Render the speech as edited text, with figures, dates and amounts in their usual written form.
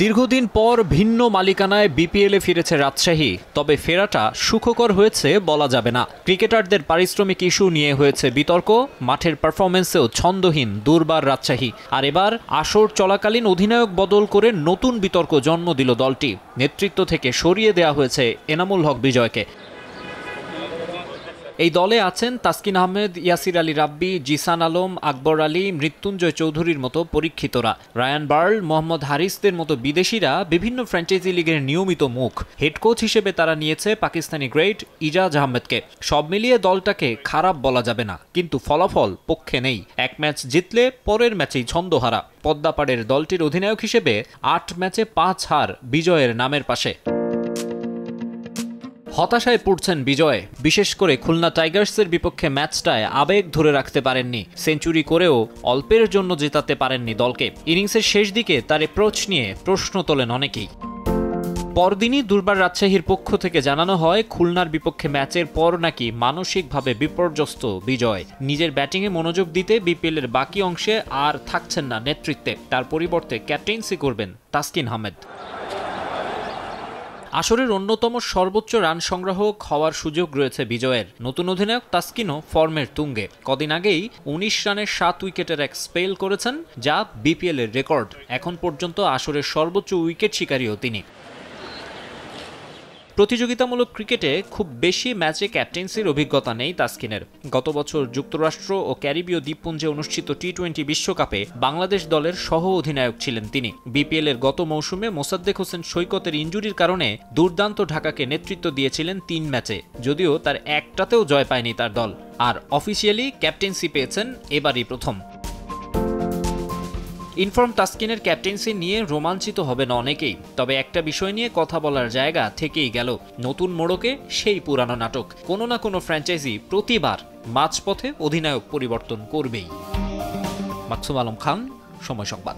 দীর্ঘদিন পর ভিন্ন মালিকানায় বিপিএলে ফিরেছে রাজশাহী, তবে ফেরাটা সুখকর হয়েছে বলা যাবে না। ক্রিকেটারদের পারিশ্রমিক ইস্যু নিয়ে হয়েছে বিতর্ক, মাঠের পারফরমেন্সেও ছন্দহীন দুর্বার রাজশাহী। আর এবার আসর চলাকালীন অধিনায়ক বদল করে নতুন বিতর্ক জন্ম দিল দলটি। নেতৃত্ব থেকে সরিয়ে দেওয়া হয়েছে এনামুল হক বিজয়কে। এই দলে আছেন তাসকিন আহমেদ, ইয়াসির আলী রাব্বি, জিসান আলম, আকবর আলী, মৃত্যুঞ্জয় চৌধুরীর মতো পরীক্ষিতরা। রায়ান বার্ল, মোহাম্মদ হারিসদের মতো বিদেশিরা বিভিন্ন ফ্র্যাঞ্চাইজি লিগের নিয়মিত মুখ। হেড কোচ হিসেবে তারা নিয়েছে পাকিস্তানি গ্রেট ইজাজ আহমেদকে। সব মিলিয়ে দলটাকে খারাপ বলা যাবে না, কিন্তু ফলাফল পক্ষে নেই। এক ম্যাচ জিতলে পরের ম্যাচেই ছন্দহারা। পদ্মাপাড়ের দলটির অধিনায়ক হিসেবে ৮ ম্যাচে ৫ হার বিজয়ের নামের পাশে। হতাশায় পড়ছেন বিজয়, বিশেষ করে খুলনা টাইগার্সের বিপক্ষে ম্যাচটায় আবেগ ধরে রাখতে পারেননি। সেঞ্চুরি করেও অল্পের জন্য জেতাতে পারেননি দলকে। ইনিংসের শেষ দিকে তার অ্যাপ্রোচ নিয়ে প্রশ্ন তোলেন অনেকেই। পরদিনই দুর্বার রাজশাহীর পক্ষ থেকে জানানো হয়, খুলনার বিপক্ষে ম্যাচের পর নাকি মানসিকভাবে বিপর্যস্ত বিজয়। নিজের ব্যাটিংয়ে মনোযোগ দিতে বিপিএলের বাকি অংশে আর থাকছেন না নেতৃত্বে। তার পরিবর্তে ক্যাপ্টেন্সি করবেন তাসকিন আহমেদ। আসরের অন্যতম সর্বোচ্চ রান সংগ্রাহক হওয়ার সুযোগ রয়েছে বিজয়ের। নতুন অধিনায়ক তাসকিনও ফর্মের তুঙ্গে। কদিন আগেই ১৯ রানের ৭ উইকেটের এক স্পেল করেছেন, যা বিপিএল এর রেকর্ড। এখন পর্যন্ত আসরের সর্বোচ্চ উইকেট শিকারীও তিনি। প্রতিযোগিতামূলক ক্রিকেটে খুব বেশি ম্যাচে ক্যাপ্টেন্সির অভিজ্ঞতা নেই তাসকিনের। গত বছর যুক্তরাষ্ট্র ও ক্যারিবীয় দ্বীপপুঞ্জে অনুষ্ঠিত টি-20 বিশ্বকাপে বাংলাদেশ দলের সহ অধিনায়ক ছিলেন তিনি। বিপিএল এর গত মৌসুমে মোসাদ্দেক হোসেন সৈকতের ইনজুরির কারণে দুর্দান্ত ঢাকাকে নেতৃত্ব দিয়েছিলেন ৩ ম্যাচে, যদিও তার একটাতেও জয় পায়নি তার দল। আর অফিসিয়ালি ক্যাপ্টেন্সি পেয়েছেন এবারই প্রথম। ইনফর্ম তাসকিনের ক্যাপ্টেন্সি নিয়ে রোমাঞ্চিত হবেন অনেকেই, তবে একটা বিষয় নিয়ে কথা বলার জায়গা থেকেই গেল। নতুন মোড়কে সেই পুরানো নাটক। কোনো না কোনো ফ্র্যাঞ্চাইজি প্রতিবার মাঝপথে অধিনায়ক পরিবর্তন করবেই। মাকসুম আলম খান, সময় সংবাদ।